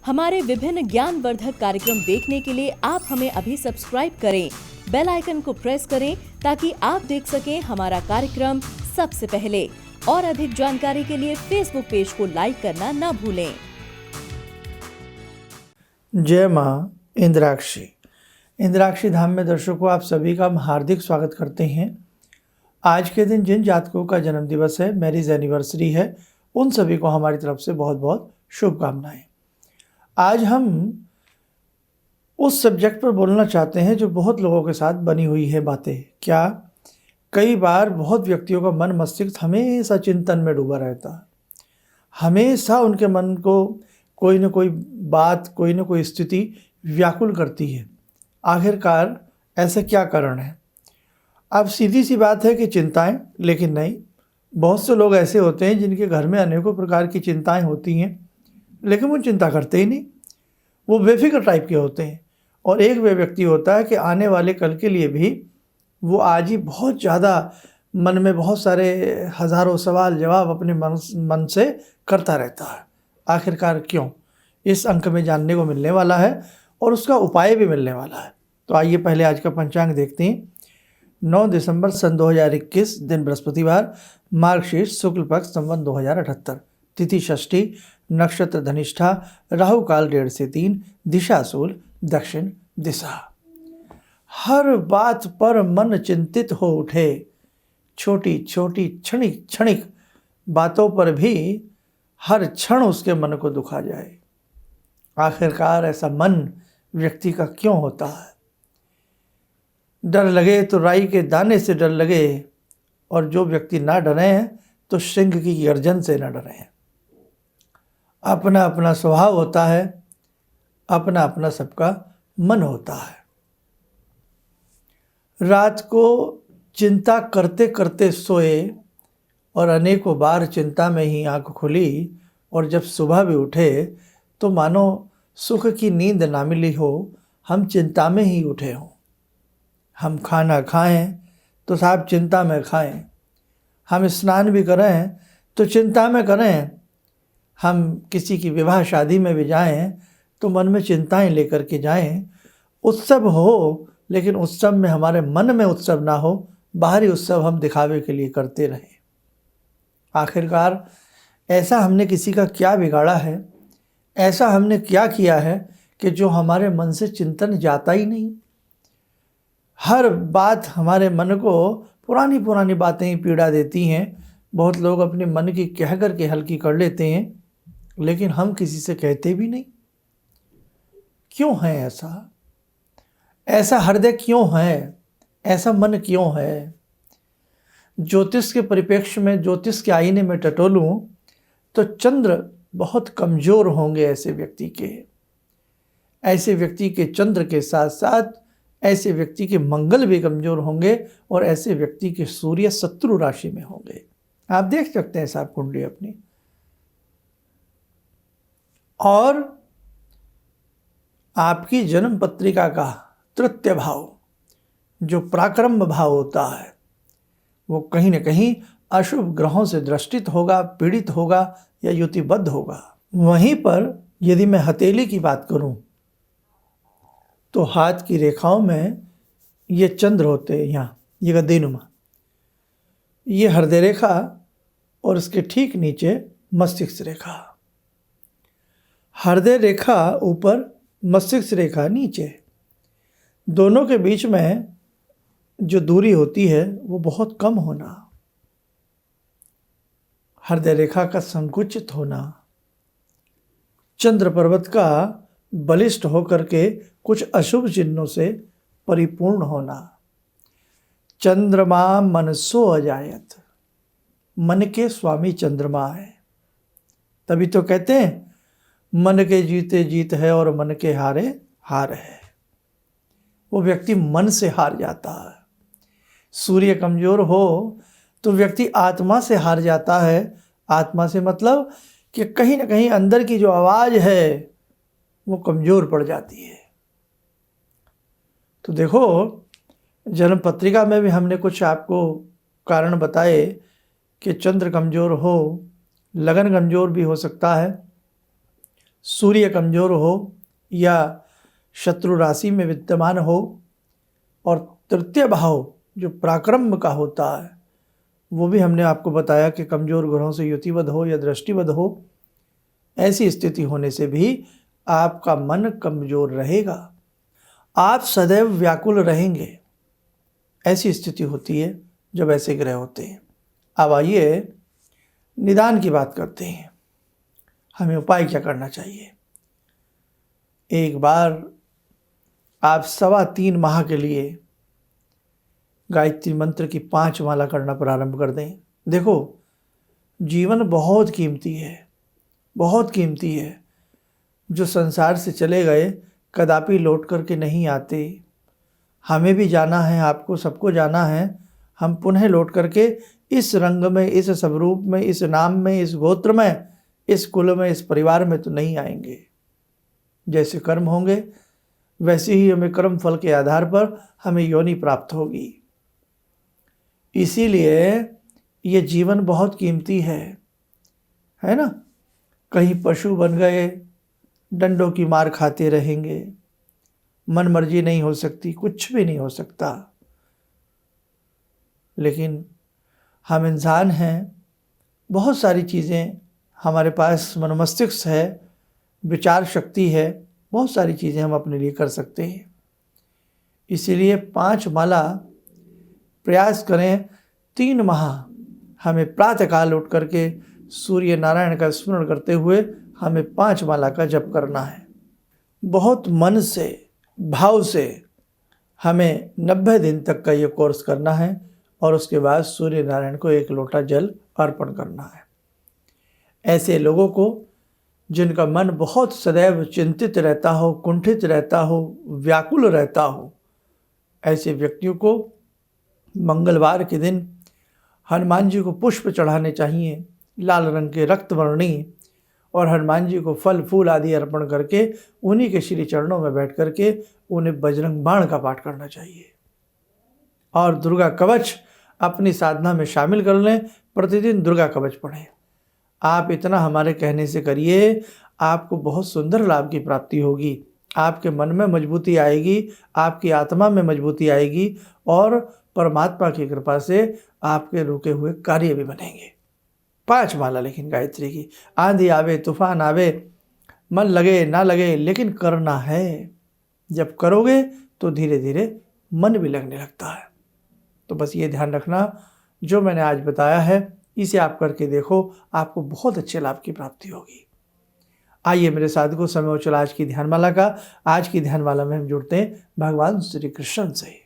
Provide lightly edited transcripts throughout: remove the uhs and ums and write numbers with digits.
हमारे विभिन्न ज्ञानवर्धक कार्यक्रम देखने के लिए आप हमें अभी सब्सक्राइब करें, बेल आइकन को प्रेस करें ताकि आप देख सकें हमारा कार्यक्रम सबसे पहले। और अधिक जानकारी के लिए फेसबुक पेज को लाइक करना न भूलें। जय माँ इंद्राक्षी। इंद्राक्षी धाम में दर्शकों आप सभी का हम हार्दिक स्वागत करते हैं। आज के दिन जिन जातकों का जन्म दिवस है, मैरिज एनिवर्सरी है, उन सभी को हमारी तरफ से बहुत बहुत शुभकामनाएं। आज हम उस सब्जेक्ट पर बोलना चाहते हैं जो बहुत लोगों के साथ बनी हुई है बातें। क्या कई बार बहुत व्यक्तियों का मन मस्तिष्क हमेशा चिंतन में डूबा रहता है। हमेशा उनके मन को कोई न कोई बात, कोई न कोई स्थिति व्याकुल करती है। आखिरकार ऐसा क्या कारण है? अब सीधी सी बात है कि चिंताएं, लेकिन नहीं, बहुत से लोग ऐसे होते हैं जिनके घर में अनेकों प्रकार की चिंताएं होती हैं, लेकिन वो चिंता करते ही नहीं। वो बेफिक्र टाइप के होते हैं। और एक वे व्यक्ति होता है कि आने वाले कल के लिए भी वो आज ही बहुत ज़्यादा मन में बहुत सारे हज़ारों सवाल जवाब अपने मन से करता रहता है। आखिरकार क्यों? इस अंक में जानने को मिलने वाला है और उसका उपाय भी मिलने वाला है। तो आइए पहले आज का पंचांग देखते हैं। 9 दिसंबर सन 2021, दिन बृहस्पतिवार, मार्गशीर्ष शुक्ल पक्ष, संवत 2078, तिथि षष्ठी, नक्षत्र धनिष्ठा, राहु काल 1:30 से 3, दिशा शूल, दक्षिण दिशा। हर बात पर मन चिंतित हो उठे, छोटी छोटी क्षणिक क्षणिक बातों पर भी हर क्षण उसके मन को दुखा जाए। आखिरकार ऐसा मन व्यक्ति का क्यों होता है? डर लगे तो राई के दाने से डर लगे, और जो व्यक्ति ना डरे हैं तो सिंह की गर्जन से न डरे। अपना अपना स्वभाव होता है, अपना अपना सबका मन होता है। रात को चिंता करते करते सोए और अनेकों बार चिंता में ही आंख खुली, और जब सुबह भी उठे तो मानो सुख की नींद ना मिली हो, हम चिंता में ही उठे हों। हम खाना खाएं तो साहब चिंता में खाएं, हम स्नान भी करें तो चिंता में करें, हम किसी की विवाह शादी में भी जाएं तो मन में चिंताएं लेकर के जाएं। उत्सव हो, लेकिन उत्सव में हमारे मन में उत्सव ना हो, बाहरी उत्सव हम दिखावे के लिए करते रहें। आखिरकार ऐसा हमने किसी का क्या बिगाड़ा है? ऐसा हमने क्या किया है कि जो हमारे मन से चिंतन जाता ही नहीं? हर बात हमारे मन को पुरानी पुरानी बातें ही पीड़ा देती हैं। बहुत लोग अपने मन की कह कर के हल्की कर लेते हैं, लेकिन हम किसी से कहते भी नहीं। क्यों है ऐसा? ऐसा हृदय क्यों है? ऐसा मन क्यों है? ज्योतिष के परिप्रेक्ष्य में, ज्योतिष के आईने में टटोलूं तो चंद्र बहुत कमज़ोर होंगे ऐसे व्यक्ति के। ऐसे व्यक्ति के चंद्र के साथ साथ ऐसे व्यक्ति के मंगल भी कमज़ोर होंगे, और ऐसे व्यक्ति के सूर्य शत्रु राशि में होंगे। आप देख सकते हैं साहब कुंडली अपनी। और आपकी जन्म पत्रिका का तृतीय भाव, जो पराक्रम भाव होता है, वो कहीं न कहीं अशुभ ग्रहों से दृष्टित होगा, पीड़ित होगा या युतिबद्ध होगा। वहीं पर यदि मैं हथेली की बात करूं तो हाथ की रेखाओं में ये चंद्र होते हैं, यहाँ ये गद्देनुमा, ये हृदय रेखा, और इसके ठीक नीचे मस्तिष्क रेखा। हृदय रेखा ऊपर, मस्तिष्क रेखा नीचे। दोनों के बीच में जो दूरी होती है वो बहुत कम होना, हृदय रेखा का संकुचित होना, चंद्र पर्वत का बलिष्ठ होकर के कुछ अशुभ चिन्हों से परिपूर्ण होना। चंद्रमा मनसो अजायत, मन के स्वामी चंद्रमा है। तभी तो कहते हैं मन के जीते जीत है और मन के हारे हार है। वो व्यक्ति मन से हार जाता है। सूर्य कमजोर हो तो व्यक्ति आत्मा से हार जाता है। आत्मा से मतलब कि कहीं ना कहीं अंदर की जो आवाज़ है वो कमज़ोर पड़ जाती है। तो देखो, जन्म पत्रिका में भी हमने कुछ आपको कारण बताए कि चंद्र कमज़ोर हो, लगन कमज़ोर भी हो सकता है, सूर्य कमज़ोर हो या शत्रु राशि में विद्यमान हो, और तृतीय भाव जो पराक्रम का होता है वो भी हमने आपको बताया कि कमज़ोर ग्रहों से युतिबद्ध हो या दृष्टिबद्ध हो। ऐसी स्थिति होने से भी आपका मन कमज़ोर रहेगा, आप सदैव व्याकुल रहेंगे। ऐसी स्थिति होती है जब ऐसे ग्रह होते हैं। अब आइए निदान की बात करते हैं, हमें उपाय क्या करना चाहिए। एक बार आप 3.25 माह के लिए गायत्री मंत्र की 5 माला करना प्रारंभ कर दें। देखो, जीवन बहुत कीमती है, बहुत कीमती है। जो संसार से चले गए कदापि लौट करके नहीं आते। हमें भी जाना है, आपको सबको जाना है। हम पुनः लौट करके इस रंग में, इस स्वरूप में, इस नाम में, इस गोत्र में, इस कुल में, इस परिवार में तो नहीं आएंगे। जैसे कर्म होंगे वैसे ही हमें कर्म फल के आधार पर हमें योनि प्राप्त होगी। इसीलिए ये जीवन बहुत कीमती है ना। कहीं पशु बन गए, डंडों की मार खाते रहेंगे, मन मर्जी नहीं हो सकती, कुछ भी नहीं हो सकता। लेकिन हम इंसान हैं, बहुत सारी चीज़ें हमारे पास, मनोमस्तिष्क है, विचार शक्ति है, बहुत सारी चीज़ें हम अपने लिए कर सकते हैं। इसीलिए 5 माला प्रयास करें। 3 माह हमें प्रातःकाल उठ करके सूर्य नारायण का स्मरण करते हुए हमें 5 माला का जप करना है। बहुत मन से, भाव से हमें 90 दिन तक का ये कोर्स करना है और उसके बाद सूर्य नारायण को 1 लोटा जल अर्पण करना है। ऐसे लोगों को जिनका मन बहुत सदैव चिंतित रहता हो, कुंठित रहता हो, व्याकुल रहता हो, ऐसे व्यक्तियों को मंगलवार के दिन हनुमान जी को पुष्प चढ़ाने चाहिए, लाल रंग के रक्त वर्णी, और हनुमान जी को फल फूल आदि अर्पण करके उन्हीं के श्री चरणों में बैठ करके उन्हें बजरंग बाण का पाठ करना चाहिए। और दुर्गा कवच अपनी साधना में शामिल कर लें, प्रतिदिन दुर्गा कवच पढ़ें। आप इतना हमारे कहने से करिए, आपको बहुत सुंदर लाभ की प्राप्ति होगी। आपके मन में मजबूती आएगी, आपकी आत्मा में मजबूती आएगी और परमात्मा की कृपा से आपके रुके हुए कार्य भी बनेंगे। 5 माला लेकिन गायत्री की, आंधी आवे तूफान आवे, मन लगे ना लगे, लेकिन करना है। जब करोगे तो धीरे धीरे मन भी लगने लगता है। तो बस ये ध्यान रखना, जो मैंने आज बताया है इसे आप करके देखो, आपको बहुत अच्छे लाभ की प्राप्ति होगी। आइए मेरे साधकों, समय हो चला आज की ध्यानमाला का। आज की ध्यानमाला में हम जुड़ते हैं भगवान श्री कृष्ण से।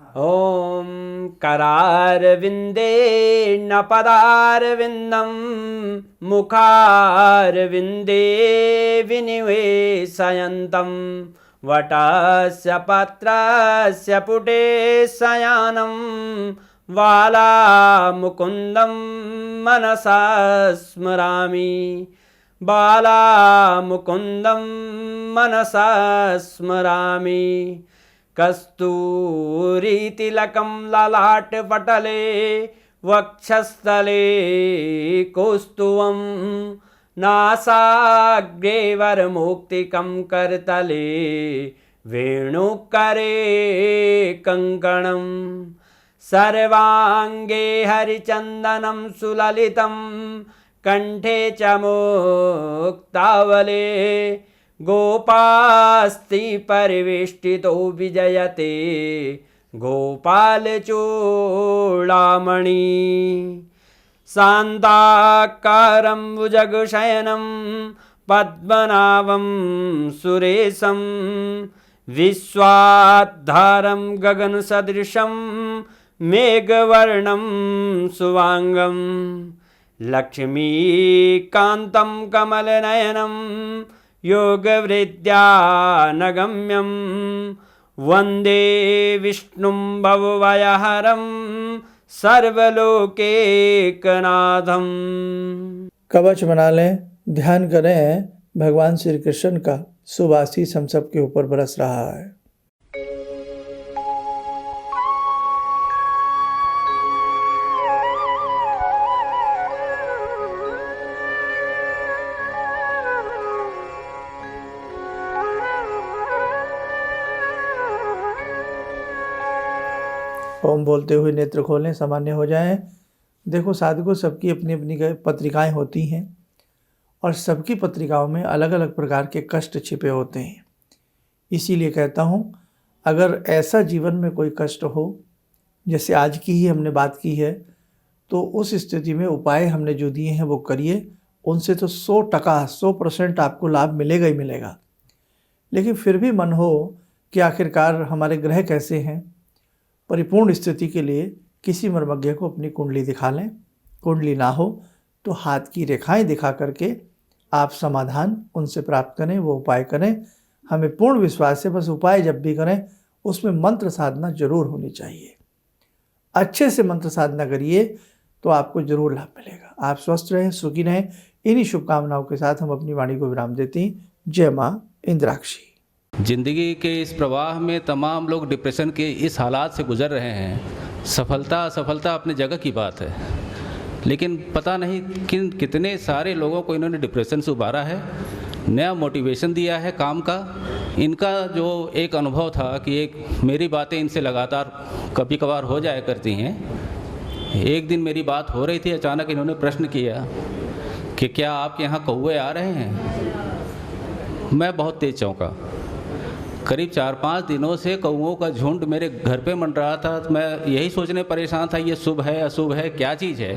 ॐ करारविन्दे न पदारविन्दं मुखारविन्दे विनिवेशयन्तं वटस्य पत्रस्य पुटे शयानं बालामुकुन्दं मनसा स्मरामि बालामुकुन्दं मनसा स्मरामि कस्तूरीतिलकं ललाटपटले वक्षस्थले कौस्तुभं नासाग्रे वरमौक्तिकं करतले वेणुकरे कङ्कणं सर्वाङ्गे हरिचन्दनं सुललितं कंठे च मुक्तावले गोपास्ति परिवेष्टितो विजयते गोपालचूडामणि शान्ताकारं भुजगशयनं पद्मनाभं सुरेशं विश्वाधारं गगनसदृशं मेघवर्णं शुभांगं लक्ष्मीकान्तं कमलनयनं योगवृद्ध्यानगम्यं वन्दे विष्णुं भवभयहरं सर्वलोकैकनाथं। कवच बना लें, ध्यान करें, भगवान श्री कृष्ण का शुभ आशीष हम सबके ऊपर बरस रहा है। ओम बोलते हुए नेत्र खोलें, सामान्य हो जाएं। देखो साधकों, सबकी अपनी अपनी पत्रिकाएं होती हैं और सबकी पत्रिकाओं में अलग अलग प्रकार के कष्ट छिपे होते हैं। इसीलिए कहता हूँ, अगर ऐसा जीवन में कोई कष्ट हो, जैसे आज की ही हमने बात की है, तो उस स्थिति में उपाय हमने जो दिए हैं वो करिए। उनसे तो 100% आपको लाभ मिलेगा ही मिलेगा। लेकिन फिर भी मन हो कि आखिरकार हमारे ग्रह कैसे हैं, परिपूर्ण स्थिति के लिए किसी मर्मज्ञ को अपनी कुंडली दिखा लें। कुंडली ना हो तो हाथ की रेखाएं दिखा करके आप समाधान उनसे प्राप्त करें, वो उपाय करें। हमें पूर्ण विश्वास है, बस उपाय जब भी करें उसमें मंत्र साधना जरूर होनी चाहिए। अच्छे से मंत्र साधना करिए तो आपको जरूर लाभ मिलेगा। आप स्वस्थ रहें, सुखी रहें। इन्हीं शुभकामनाओं के साथ हम अपनी वाणी को विराम देते हैं। जय माँ इंद्राक्षी। जिंदगी के इस प्रवाह में तमाम लोग डिप्रेशन के इस हालात से गुजर रहे हैं। सफलता असफलता अपने जगह की बात है, लेकिन पता नहीं कितने सारे लोगों को इन्होंने डिप्रेशन से उबारा है, नया मोटिवेशन दिया है काम का। इनका जो एक अनुभव था कि एक मेरी बातें इनसे लगातार कभी कभार हो जाया करती हैं। एक दिन मेरी बात हो रही थी, अचानक इन्होंने प्रश्न किया कि क्या आपके यहाँ कौवे आ रहे हैं। मैं बहुत तेज चौंका। करीब 4-5 दिनों से कौवों का झुंड मेरे घर पे मंड रहा था। तो मैं यही सोचने परेशान था, ये शुभ है अशुभ है, क्या चीज़ है।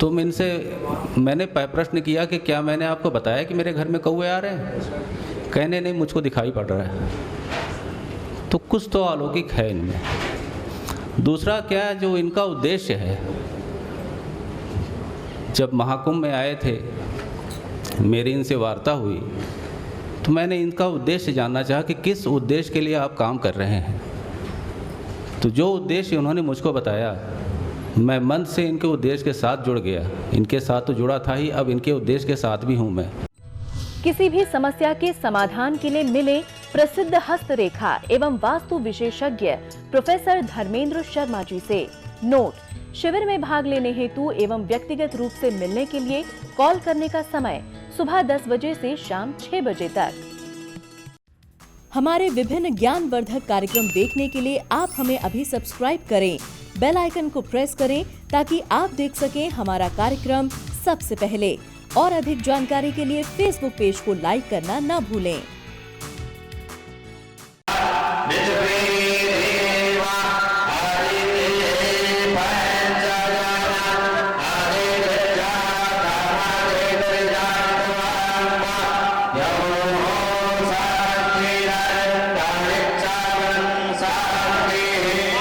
तो मैंने प्रश्न किया कि क्या मैंने आपको बताया कि मेरे घर में कौवे आ रहे हैं। कहने नहीं, मुझको दिखाई पड़ रहा है। तो कुछ तो अलौकिक है इनमें। दूसरा क्या, जो इनका उद्देश्य है, जब महाकुंभ में आए थे, मेरी इनसे वार्ता हुई तो मैंने इनका उद्देश्य जानना चाहा कि किस उद्देश्य के लिए आप काम कर रहे हैं। तो जो उद्देश्य उन्होंने मुझको बताया, मैं मन से इनके उद्देश्य के साथ जुड़ गया। इनके साथ तो जुड़ा था ही, अब इनके उद्देश्य के साथ भी हूँ मैं। किसी भी समस्या के समाधान के लिए मिले प्रसिद्ध हस्तरेखा एवं वास्तु विशेषज्ञ प्रोफेसर धर्मेंद्र शर्मा जी से। नोट: शिविर में भाग लेने हेतु एवं व्यक्तिगत रूप से मिलने के लिए कॉल करने का समय सुबह 10 बजे से शाम 6 बजे तक। हमारे विभिन्न ज्ञानवर्धक कार्यक्रम देखने के लिए आप हमें अभी सब्सक्राइब करें, बेल आइकन को प्रेस करें ताकि आप देख सकें हमारा कार्यक्रम सबसे पहले। और अधिक जानकारी के लिए फेसबुक पेज को लाइक करना न भूलें।